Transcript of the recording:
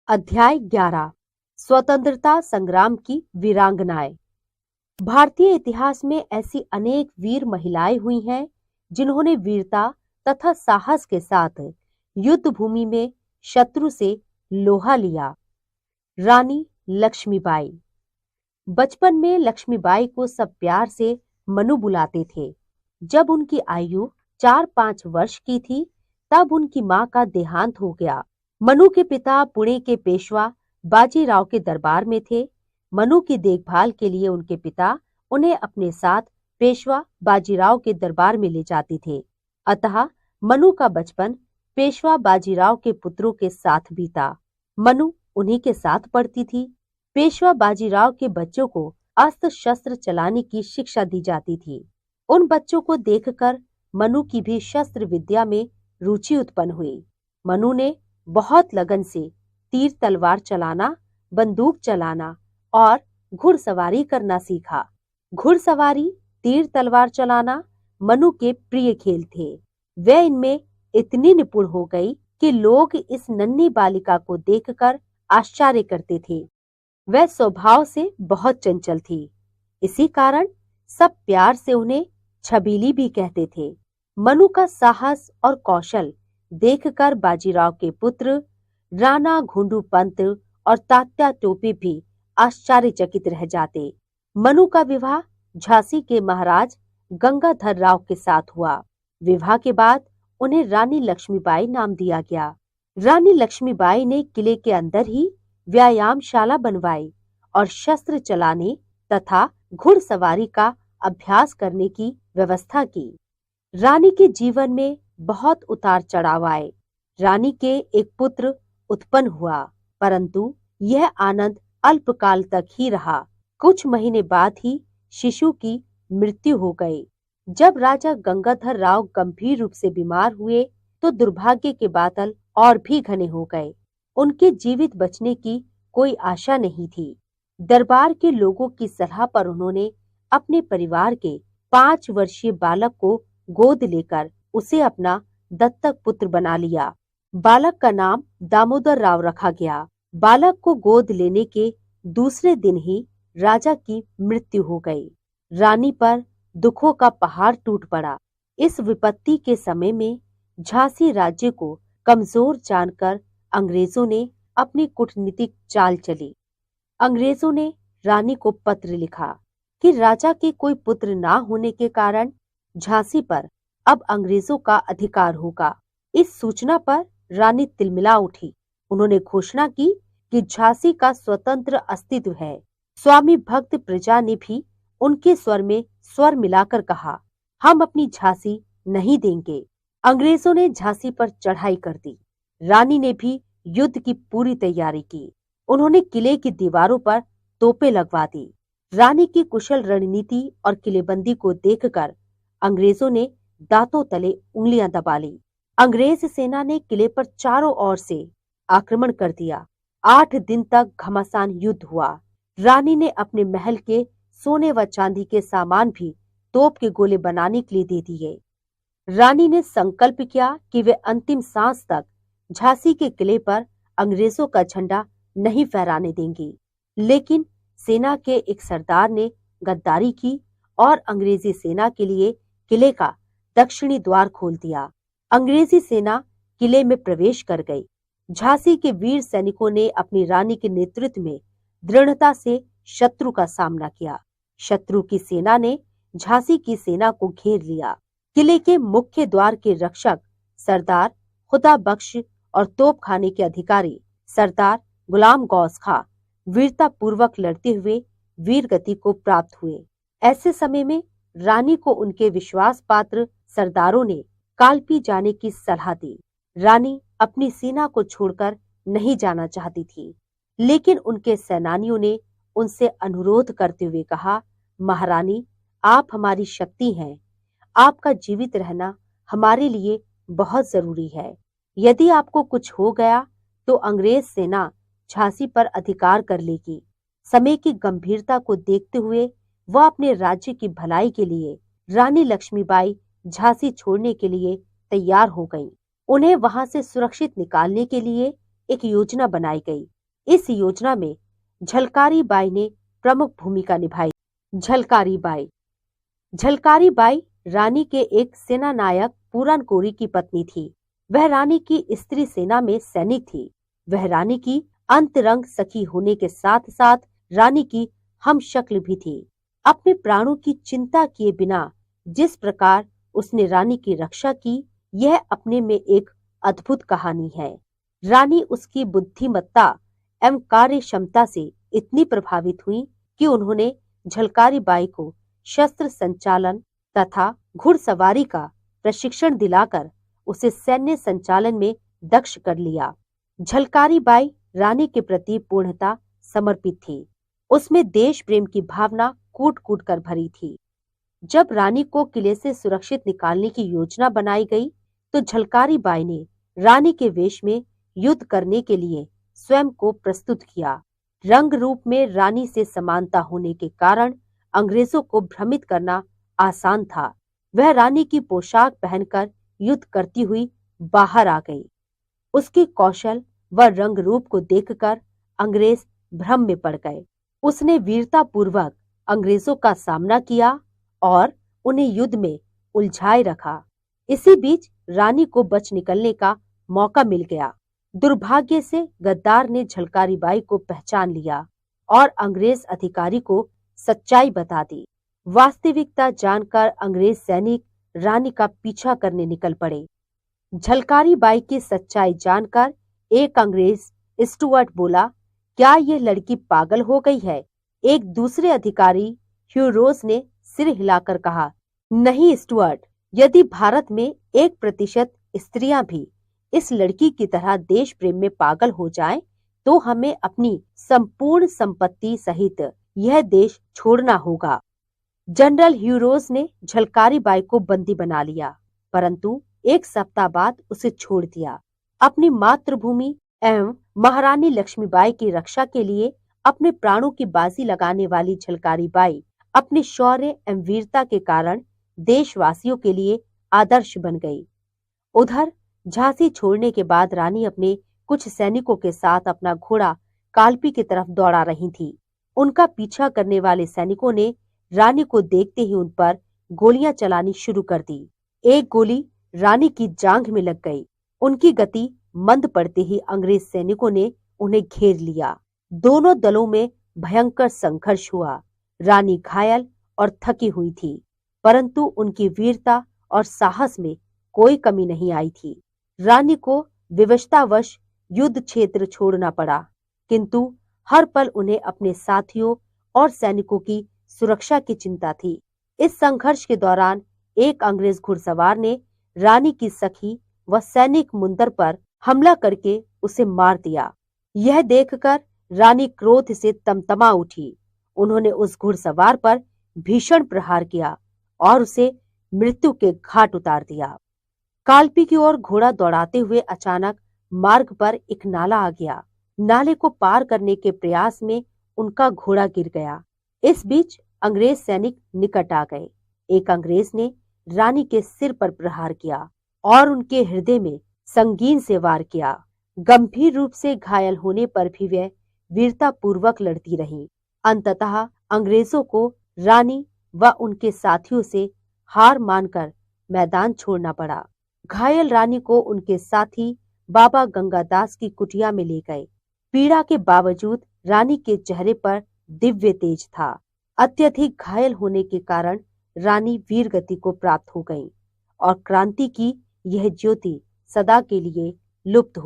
अध्याय 11 स्वतंत्रता संग्राम की वीरांगनाएं। भारतीय इतिहास में ऐसी अनेक वीर महिलाएं हुई हैं जिन्होंने वीरता तथा साहस के साथ युद्ध भूमि में शत्रु से लोहा लिया। रानी लक्ष्मीबाई। बचपन में लक्ष्मीबाई को सब प्यार से मनु बुलाते थे। जब उनकी आयु 4-5 वर्ष की थी तब उनकी मां का देहांत हो गया। मनु के पिता पुणे के पेशवा बाजीराव के दरबार में थे। मनु की देखभाल के लिए उनके पिता उन्हें अपने साथ पेशवा बाजीराव के दरबार में ले जाते थे। अतः मनु का बचपन पेशवा बाजीराव के पुत्रों के साथ बीता। मनु उन्हीं के साथ पढ़ती थी। पेशवा बाजीराव के बच्चों को अस्त्र शस्त्र चलाने की शिक्षा दी जाती थी। उन बच्चों को देखकर मनु की भी शस्त्र विद्या में रुचि उत्पन्न हुई। मनु ने बहुत लगन से तीर तलवार चलाना, बंदूक चलाना और घुड़सवारी करना सीखा। घुड़सवारी, तीर तलवार चलाना मनु के प्रिय खेल थे। वे इनमें इतनी निपुण हो गई कि लोग इस नन्ही बालिका को देखकर आश्चर्य करते थे। वह स्वभाव से बहुत चंचल थी। इसी कारण सब प्यार से उन्हें छबीली भी कहते थे। मनु का साहस और कौशल देखकर बाजीराव के पुत्र राणा घुंडू पंत और तात्या टोपे भी आश्चर्यचकित रह जाते। मनु का विवाह झांसी के महाराज गंगाधर राव के साथ हुआ। विवाह के बाद उन्हें रानी लक्ष्मीबाई नाम दिया गया। रानी लक्ष्मीबाई ने किले के अंदर ही व्यायामशाला बनवाई और शस्त्र चलाने तथा घुड़सवारी का अभ्यास करने की व्यवस्था की। रानी के जीवन में बहुत उतार चढ़ाव आए। रानी के एक पुत्र उत्पन्न हुआ, परंतु यह आनंद अल्पकाल तक ही रहा। कुछ महीने बाद ही शिशु की मृत्यु हो गई। जब राजा गंगाधर राव गंभीर रूप से बीमार हुए तो दुर्भाग्य के बादल और भी घने हो गए। उनके जीवित बचने की कोई आशा नहीं थी। दरबार के लोगों की सलाह पर उन्होंने अपने परिवार के 5 वर्षीय बालक को गोद लेकर उसे अपना दत्तक पुत्र बना लिया। बालक का नाम दामोदर राव रखा गया। बालक को गोद लेने के दूसरे दिन ही राजा की मृत्यु हो गई। रानी पर दुखों का पहाड़ टूट पड़ा। इस विपत्ति के समय में झांसी राज्य को कमजोर जानकर अंग्रेजों ने अपनी कूटनीतिक चाल चली। अंग्रेजों ने रानी को पत्र लिखा कि राजा के कोई पुत्र ना होने के कारण झांसी पर अब अंग्रेजों का अधिकार होगा। इस सूचना पर रानी तिलमिला उठी। उन्होंने घोषणा की कि झांसी का स्वतंत्र अस्तित्व है। स्वामी भक्त प्रजा ने भी उनके स्वर में स्वर मिलाकर कहा, हम अपनी झांसी नहीं देंगे। अंग्रेजों ने झांसी पर चढ़ाई कर दी। रानी ने भी युद्ध की पूरी तैयारी की। उन्होंने किले की दीवारों पर तोपें लगवा दी। रानी की कुशल रणनीति और किलेबंदी को देखकर अंग्रेजों ने दांतों तले उंगलियां दबा ली। अंग्रेज सेना ने किले पर चारों ओर से आक्रमण कर दिया। 8 दिन तक घमासान युद्ध हुआ। रानी ने अपने महल के सोने व चांदी के सामान भी तोप के गोले बनाने के लिए दे दिए। रानी ने संकल्प किया कि वे अंतिम सांस तक झांसी के किले पर अंग्रेजों का झंडा नहीं फहराने देंगी। लेकिन सेना के एक सरदार ने गद्दारी की और अंग्रेजी सेना के लिए किले का दक्षिणी द्वार खोल दिया। अंग्रेजी सेना किले में प्रवेश कर गई। झांसी के वीर सैनिकों ने अपनी रानी के नेतृत्व में दृढ़ता से शत्रु का सामना किया। शत्रु की सेना ने झांसी की सेना को घेर लिया। किले के मुख्य द्वार के रक्षक सरदार खुदा बख्श और तोपखाने के अधिकारी सरदार गुलाम गौस खां वीरता पूर्वक लड़ते हुए वीर गति को प्राप्त हुए। ऐसे समय में रानी को उनके विश्वास पात्र सरदारों ने कालपी जाने की सलाह दी। रानी अपनी सेना को छोड़कर नहीं जाना चाहती थी, लेकिन उनके सेनानियों ने उनसे अनुरोध करते हुए कहा, महारानी, आप हमारी शक्ति हैं। आपका जीवित रहना हमारे लिए बहुत जरूरी है। यदि आपको कुछ हो गया तो अंग्रेज सेना झांसी पर अधिकार कर लेगी। समय की गंभीरता को देखते हुए वह अपने राज्य की भलाई के लिए रानी लक्ष्मीबाई झांसी छोड़ने के लिए तैयार हो गईं। उन्हें वहां से सुरक्षित निकालने के लिए एक योजना बनाई गई। इस योजना में झलकारी बाई ने प्रमुख भूमिका निभाई। झलकारी बाई झलकारी बाई रानी के एक सेनानायक पूरनकोरी की पत्नी थी। वह रानी की स्त्री सेना में सैनिक थी। वह रानी की अंतरंग सखी होने के साथ साथ रानी की हमशक्ल भी थी। अपने प्राणों की चिंता किए बिना जिस प्रकार उसने रानी की रक्षा की, यह अपने में एक अद्भुत कहानी है। रानी उसकी बुद्धिमत्ता एवं कार्य क्षमता से इतनी प्रभावित हुई कि उन्होंने झलकारी बाई को शस्त्र संचालन तथा घुड़सवारी का प्रशिक्षण दिलाकर उसे सैन्य संचालन में दक्ष कर लिया। झलकारी बाई रानी के प्रति पूर्णतः समर्पित थी। उसमें देश प्रेम की भावना कूट कूट कर भरी थी। जब रानी को किले से सुरक्षित निकालने की योजना बनाई गई, तो झलकारी बाई ने रानी के वेश में युद्ध करने के लिए स्वयं को प्रस्तुत किया। रंग रूप में रानी से समानता होने के कारण अंग्रेजों को भ्रमित करना आसान था। वह रानी की पोशाक पहनकर युद्ध करती हुई बाहर आ गई। उसके कौशल व रंग रूप को देखकर अंग्रेज भ्रम में पड़ गए। उसने वीरता पूर्वक अंग्रेजों का सामना किया और उन्हें युद्ध में उलझाए रखा। इसी बीच रानी को बच निकलने का मौका मिल गया। दुर्भाग्य से गद्दार ने झलकारी बाई को पहचान लिया और अंग्रेज अधिकारी को सच्चाई बता दी। वास्तविकता जानकर अंग्रेज सैनिक रानी का पीछा करने निकल पड़े। झलकारी बाई की सच्चाई जानकर एक अंग्रेज स्टुअर्ट बोला, क्या यह लड़की पागल हो गई है? एक दूसरे अधिकारी ह्यूरोज ने सिर हिलाकर कहा, नहीं स्टुअर्ट, यदि भारत में 1% स्त्रियां भी इस लड़की की तरह देश प्रेम में पागल हो जाएं, तो हमें अपनी संपूर्ण संपत्ति सहित यह देश छोड़ना होगा। जनरल ह्यूरोज ने झलकारी बाई को बंदी बना लिया, परंतु 1 सप्ताह बाद उसे छोड़ दिया। अपनी मातृभूमि एवं महारानी लक्ष्मीबाई की रक्षा के लिए अपने प्राणों की बाजी लगाने वाली झलकारी बाई अपने शौर्य एवं वीरता के कारण देशवासियों के लिए आदर्श बन गई। उधर झांसी छोड़ने के बाद रानी अपने कुछ सैनिकों के साथ अपना घोड़ा कालपी की तरफ दौड़ा रही थी। उनका पीछा करने वाले सैनिकों ने रानी को देखते ही उन पर गोलियां चलानी शुरू कर दी। एक गोली रानी की जांघ में लग गई। उनकी गति मंद पड़ते ही अंग्रेज सैनिकों ने उन्हें घेर लिया। दोनों दलों में भयंकर संघर्ष हुआ। रानी घायल और थकी हुई थी, परंतु उनकी वीरता और साहस में कोई कमी नहीं आई थी। रानी को विवशतावश युद्ध क्षेत्र छोड़ना पड़ा, किंतु हर पल उन्हें अपने साथियों और सैनिकों की सुरक्षा की चिंता थी। इस संघर्ष के दौरान एक अंग्रेज घुड़सवार ने रानी की सखी व सैनिक मुंदर पर हमला करके उसे मार दिया। यह देखकर रानी क्रोध से तमतमा उठी। उन्होंने उस घुड़सवार पर भीषण प्रहार किया और उसे मृत्यु के घाट उतार दिया। कालपी की ओर घोड़ा दौड़ाते हुए अचानक मार्ग पर एक नाला आ गया। नाले को पार करने के प्रयास में उनका घोड़ा गिर गया। इस बीच अंग्रेज सैनिक निकट आ गए। एक अंग्रेज ने रानी के सिर पर प्रहार किया और उनके हृदय में संगीन से वार किया। गंभीर रूप से घायल होने पर भी वह वीरता पूर्वक लड़ती रही। अंततः अंग्रेजों को रानी व उनके साथियों से हार मानकर मैदान छोड़ना पड़ा। घायल रानी को उनके साथी बाबा गंगादास की कुटिया में ले गए। पीड़ा के बावजूद रानी के चेहरे पर दिव्य तेज था। अत्यधिक घायल होने के कारण रानी वीर गति को प्राप्त हो गई और क्रांति की यह ज्योति सदा के लिए लुप्त हो